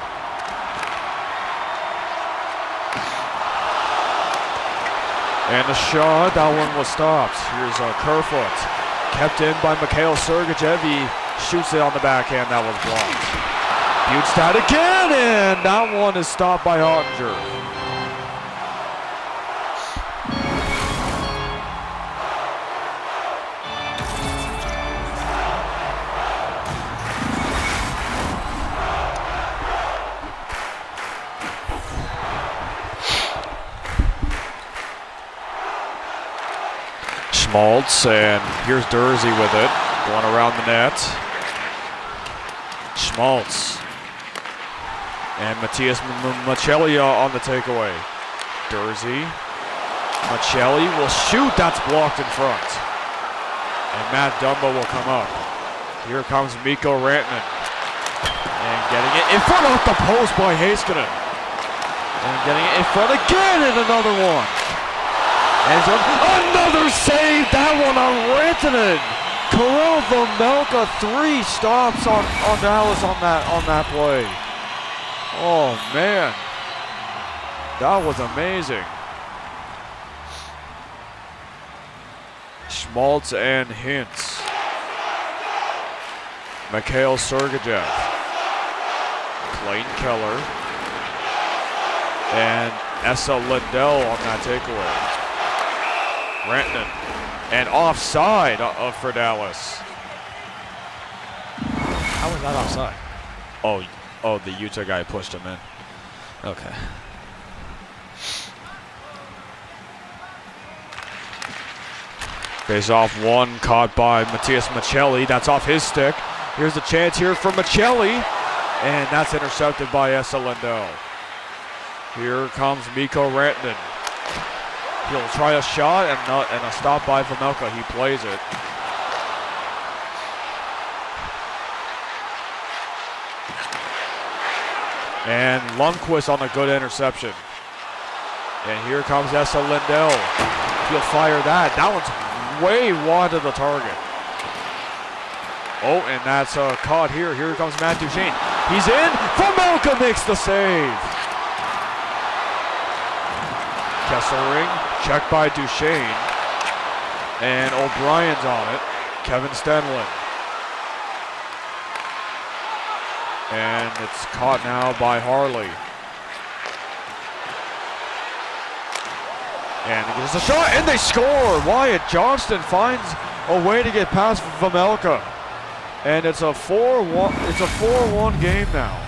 And the shot, that one was stopped. Here's Kerfoot, kept in by Mikhail Sergachev. He shoots it on the backhand, that was blocked. Butstad again, and that one is stopped by Ottinger. Schmaltz, and here's Dursey with it, going around the net. Schmaltz. And Matthias Michelli on the takeaway. Dursey. Michelli will shoot, that's blocked in front. And Matt Dumba will come up. Here comes Mikko Rantanen. And getting it in front off the post by Heiskanen. And getting it in front again, and another one. And another save, that one on Rantanen. Kirill Vejmelka, 3 stops on Dallas on that play. Oh man, that was amazing. Schmaltz and Hintz. Mikhail Sergachev. Clayton Keller. And Esa Lindell on that takeaway. Rantanen. And offside for Dallas. How was that offside? Oh, the Utah guy pushed him in. Okay. Face off one, caught by Matias Maccelli. That's off his stick. Here's a chance here for Maccelli. And that's intercepted by Esa Lindell. Here comes Mikko Rantanen. He'll try a shot and a stop by Vejmelka. He plays it. And Lundqvist on a good interception. And here comes Esa Lindell. He'll fire that. That one's way wide of the target. Oh, and that's caught here. Here comes Matt Duchene. He's in. Vejmelka makes the save. Kesselring, checked by Duchene. And O'Brien's on it. Kevin Stenlund. And it's caught now by Harley. And he gets a shot, and they score! Wyatt Johnston finds a way to get past Vejmelka. And it's a 4-1 game now.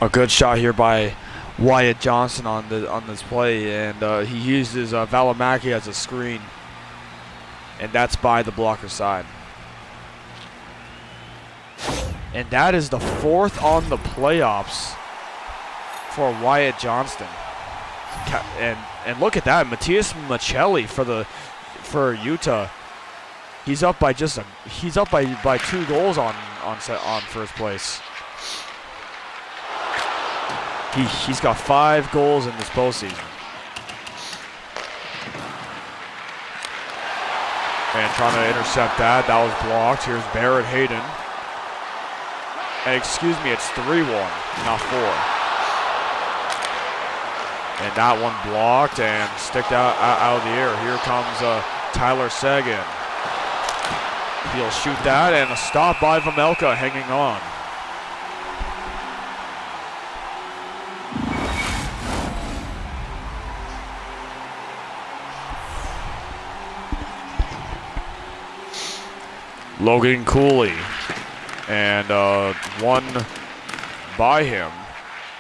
A good shot here by Wyatt Johnston on this play, and he uses Valimaki as a screen, and that's by the blocker side. And that is the 4th on the playoffs for Wyatt Johnston. And look at that, Matias Maccelli for Utah. He's up by by 2 goals on first place. He's got 5 goals in this postseason. And trying to intercept that. That was blocked. Here's Barrett Hayden. Excuse me, it's 3-1, not 4. And that one blocked and sticked out of the air. Here comes Tyler Seguin. He'll shoot that, and a stop by Vejmelka hanging on. Logan Cooley, and one by him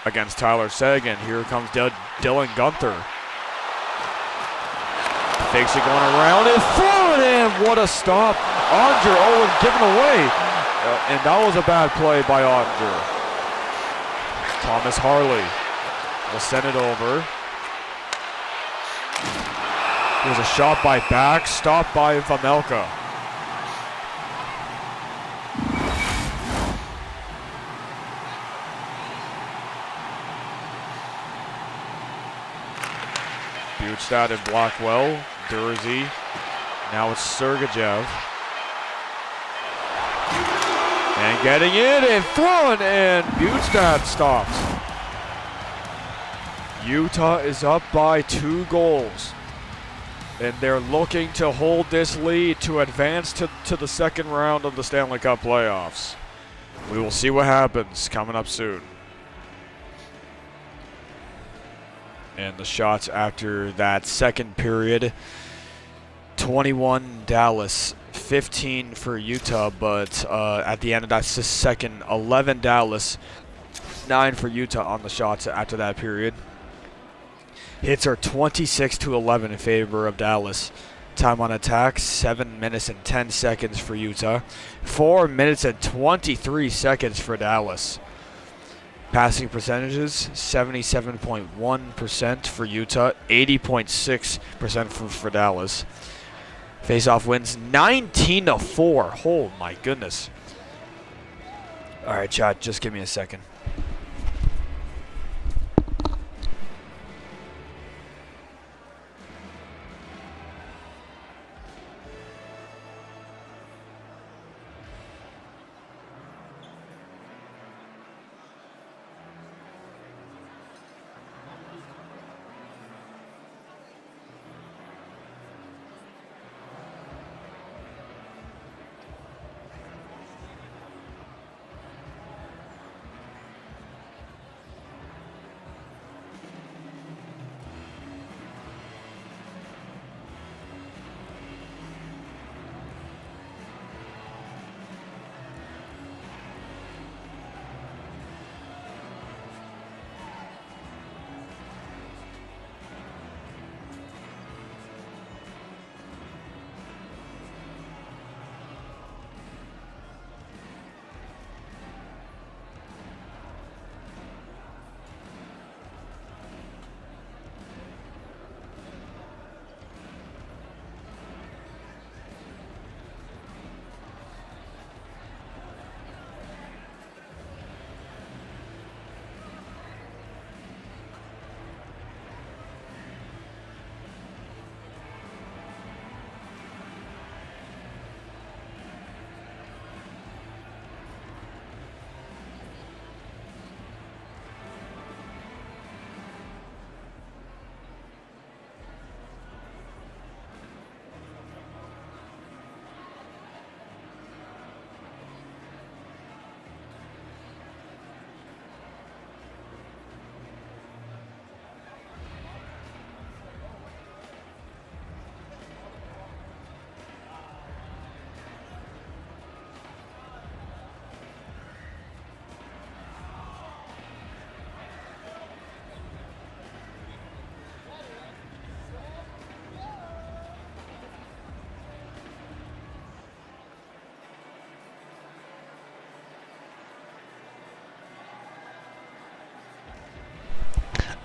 against Tyler Seguin. Here comes Dylan Gunther. Fakes it going around in front, and what a stop. Onger, given away. And that was a bad play by Onger. Thomas Harley will send it over. Here's a shot by Back, stopped by Vejmelka. Butstad and Blackwell, Dursey. Now it's Sergachev. And getting it in front, and Butstad stops. Utah is up by 2 goals. And they're looking to hold this lead to advance to the second round of the Stanley Cup playoffs. We will see what happens coming up soon. And the shots after that second period, 21 Dallas, 15 for Utah, but at the end of that second, 11 Dallas, 9 for Utah on the shots after that period. Hits are 26-11 in favor of Dallas. Time on attack, 7 minutes and 10 seconds for Utah. 4 minutes and 23 seconds for Dallas. Passing percentages, 77.1% for Utah, 80.6% for Dallas. Face-off wins 19-4. Oh my goodness. All right, chat, just give me a second.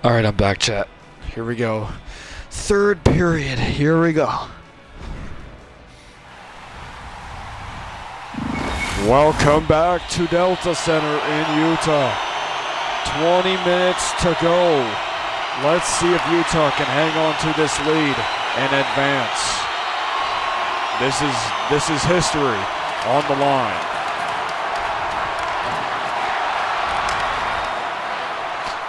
All right, I'm back, chat. Here we go. Third period. Here we go. Welcome back to Delta Center in Utah. 20 minutes to go. Let's see if Utah can hang on to this lead and advance. This is history on the line.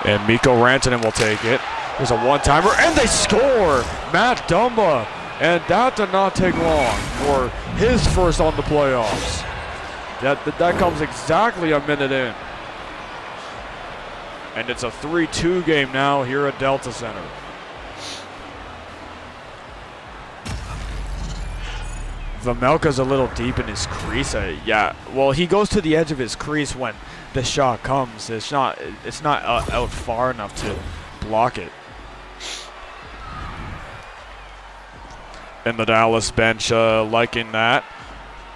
And Mikko Rantanen will take it. There's a one-timer, and they score! Matt Dumba. And that did not take long for his first on the playoffs. That comes exactly a minute in. And it's a 3-2 game now here at Delta Center. Vejmelka's a little deep in his crease. Yeah, well, he goes to the edge of his crease when the shot comes. It's not out far enough to block it. And the Dallas bench liking that.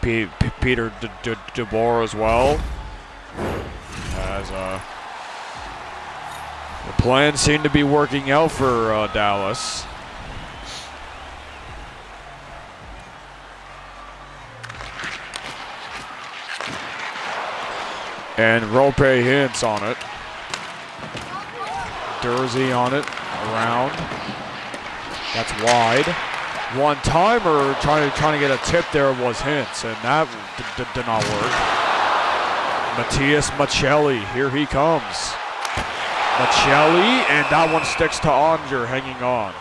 Peter DeBoer as well. As the plans seem to be working out for Dallas. And Rope Hintz on it. Dursey on it. Around. That's wide. One-timer trying to get a tip there was Hintz, and that did not work. Matias Maccelli, here he comes. Maccelli, and that one sticks to Onger, hanging on.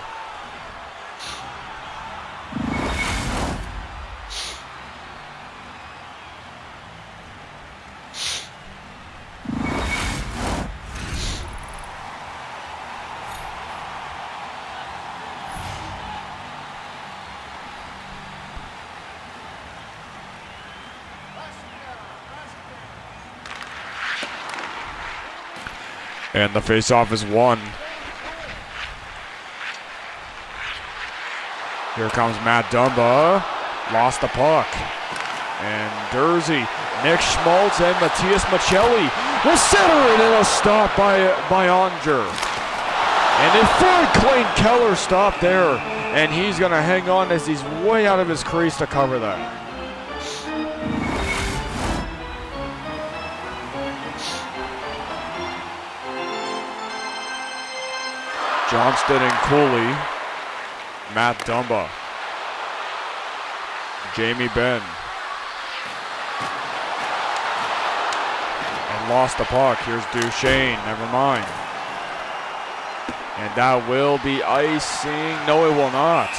And the face-off is won. Here comes Matt Dumba. Lost the puck. And Dersey, Nick Schmaltz, and Matthias Michelli will center it, and a stop by Onger. And in third, Clayton Keller stopped there, and he's going to hang on as he's way out of his crease to cover that. Johnston and Cooley, Matt Dumba, Jamie Benn, and lost the puck. Here's Duchesne, never mind. And that will be icing. No, it will not,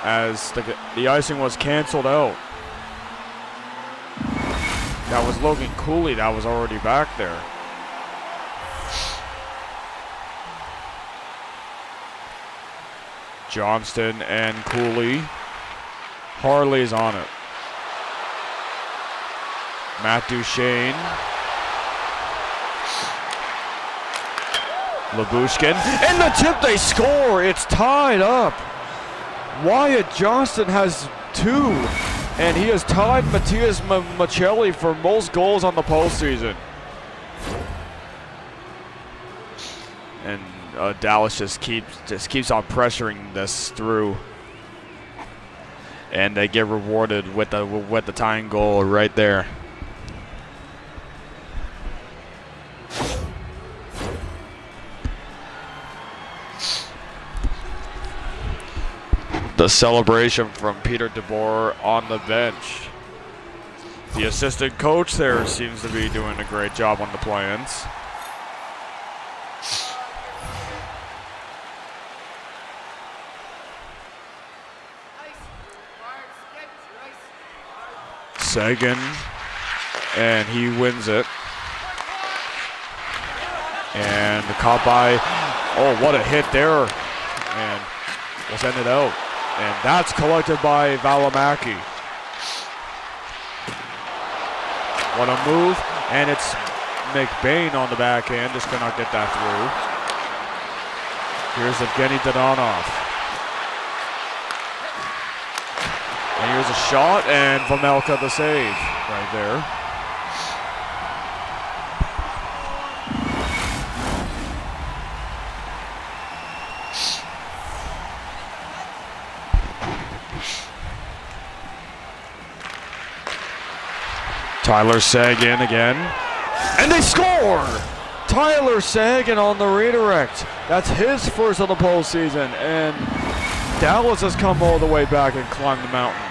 as the icing was canceled out. That was Logan Cooley that was already back there. Johnston and Cooley. Harley's on it. Matt Duchesne. Labushkin. And the tip, they score. It's tied up. Wyatt Johnston has 2. And he has tied Matthias Michelli for most goals on the postseason. And Dallas just keeps on pressuring this through, and they get rewarded with the tying goal right there. The celebration from Peter DeBoer on the bench. The assistant coach there seems to be doing a great job on the play-ins. Sagan, and he wins it. And the caught by, oh, what a hit there. And we'll send it out. And that's collected by Valimaki. What a move. And it's McBain on the backhand, just cannot get that through. Here's Evgeny Dodonov. And here's a shot, and Vamelka the save right there. Tyler Sagan again, and they score! Tyler Sagan on the redirect. That's his first of the postseason, and Dallas has come all the way back and climbed the mountain.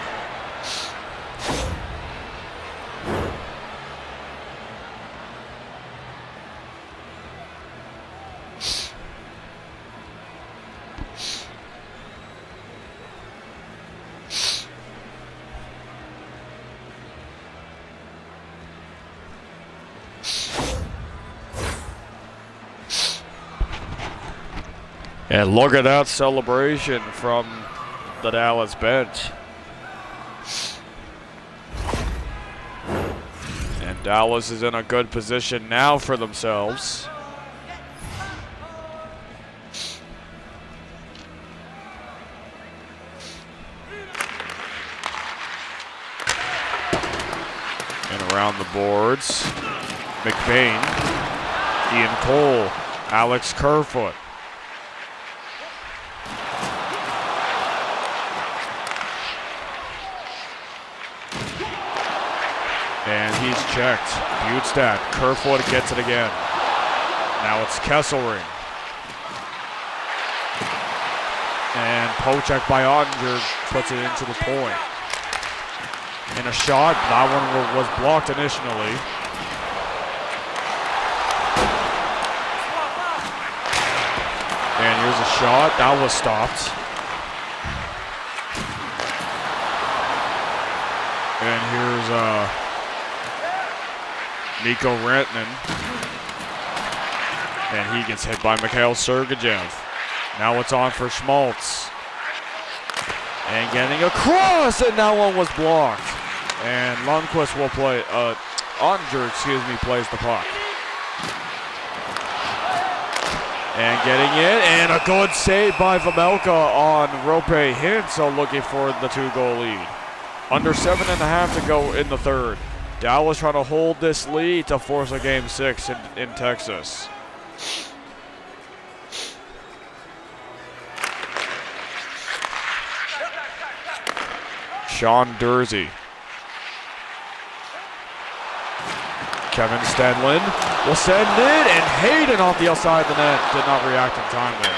And look at that celebration from the Dallas bench. And Dallas is in a good position now for themselves. And around the boards, McBain, Ian Cole, Alex Kerfoot. And he's checked. Butstad. Kerfoot gets it again. Now it's Kesselring. And Pochak by Ottinger puts it into the point. And a shot. That one was blocked initially. And here's a shot. That was stopped. And here's Nico Rantanen, and he gets hit by Mikhail Sergachev. Now it's on for Schmaltz, and getting across, and that one was blocked. And Lundqvist will play, Ottinger, plays the puck. And getting it, and a good save by Vamelka on Rope Hintz, so looking for the 2-goal lead. Under 7.5 to go in the third. Dallas trying to hold this lead to force a game 6 in Texas. Sean Dursey. Kevin Stanley will send it, and Hayden off the outside the net. Did not react in time there.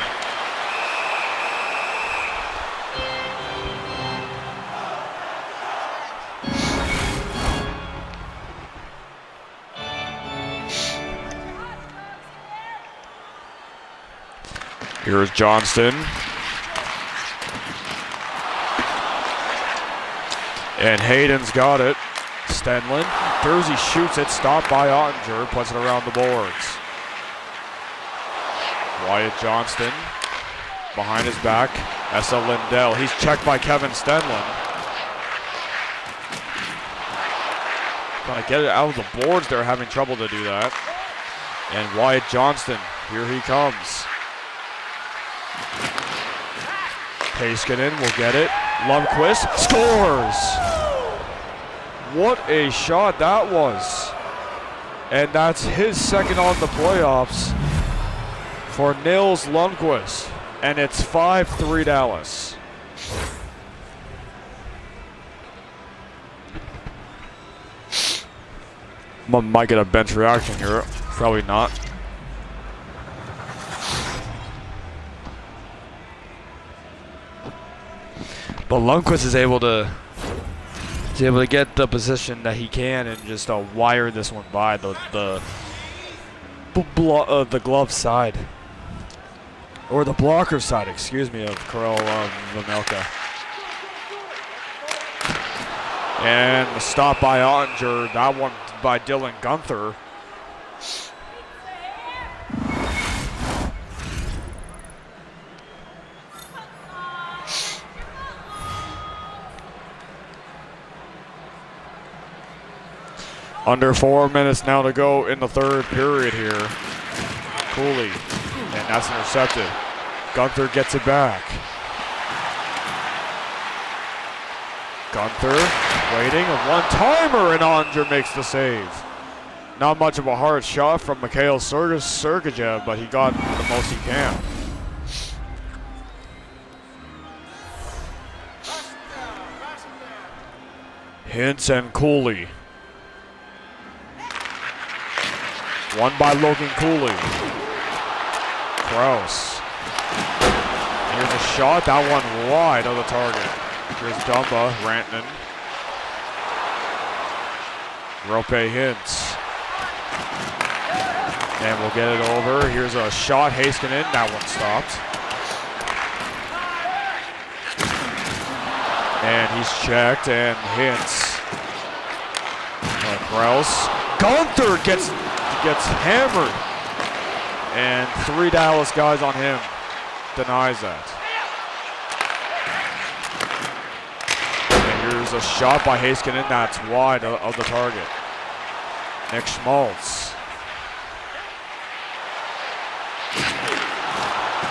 Here's Johnston. And Hayden's got it. Stenlin. Dursey shoots it, stopped by Ottinger, puts it around the boards. Wyatt Johnston behind his back. Essa Lindell. He's checked by Kevin Stenlin. Trying to get it out of the boards. They're having trouble to do that. And Wyatt Johnston, here he comes. Heiskanen will get it. Lundqvist scores! What a shot that was. And that's his second on the playoffs for Nils Lundqvist. And it's 5-3 Dallas. Might get a bench reaction here. Probably not. But Lundqvist is able to get the position that he can and just wire this one by the glove side, or the blocker side, excuse me, of Karel Vejmelka. And the stop by Ottinger, that one by Dylan Gunther. Under 4 minutes now to go in the third period here. Cooley, and that's intercepted. Gunther gets it back. Gunther waiting, a one-timer, and Ottinger makes the save. Not much of a hard shot from Mikhail Sergachev, but he got the most he can. Hintz and Cooley. Won by Logan Cooley. Kraus. Here's a shot, that one wide of the target. Here's Dumba, Rantanen. Rope Hintz. And we'll get it over. Here's a shot, Heiskanen, that one stopped. And he's checked, and Hintz. Kraus. Gunther gets hammered, and 3 Dallas guys on him. Denies that. And here's a shot by Heiskanen, that's wide of the target. Nick Schmaltz.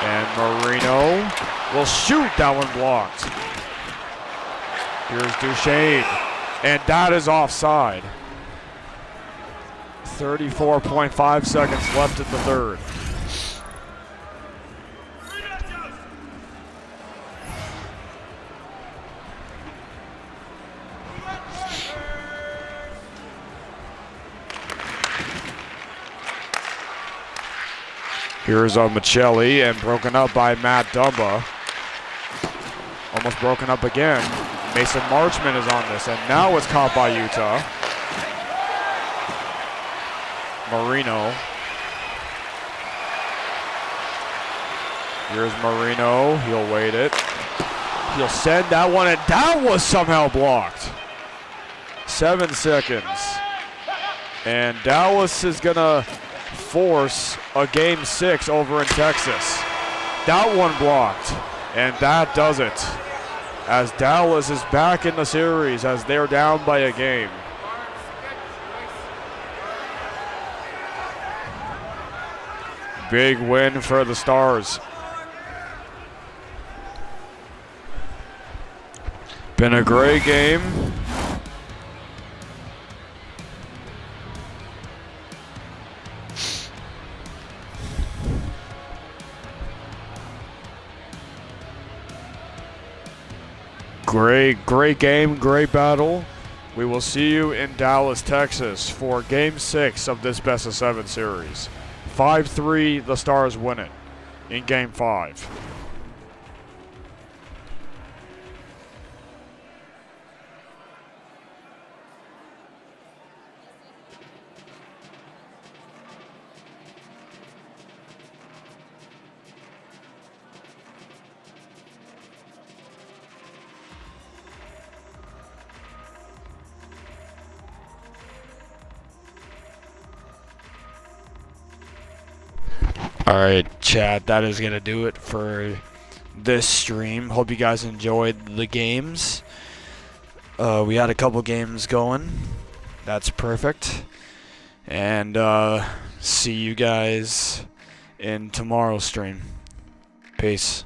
And Marino will shoot, that one blocked. Here's Duchesne, and that is offside. 34.5 seconds left in the third. Here's Michelli, and broken up by Matt Dumba. Almost broken up again. Mason Marchman is on this, and now it's caught by Utah. Marino. Here's Marino. He'll wait it. He'll send that one, and that was somehow blocked. 7 seconds. And Dallas is going to force a game 6 over in Texas. That one blocked, and that does it. As Dallas is back in the series as they're down by a game. Big win for the Stars. Been a great game. Great game, great battle. We will see you in Dallas, Texas for Game 6 of this Best of 7 series. 5-3, the Stars win it in Game 5. Alright, chat, that is going to do it for this stream. Hope you guys enjoyed the games. We had a couple games going. That's perfect. And see you guys in tomorrow's stream. Peace.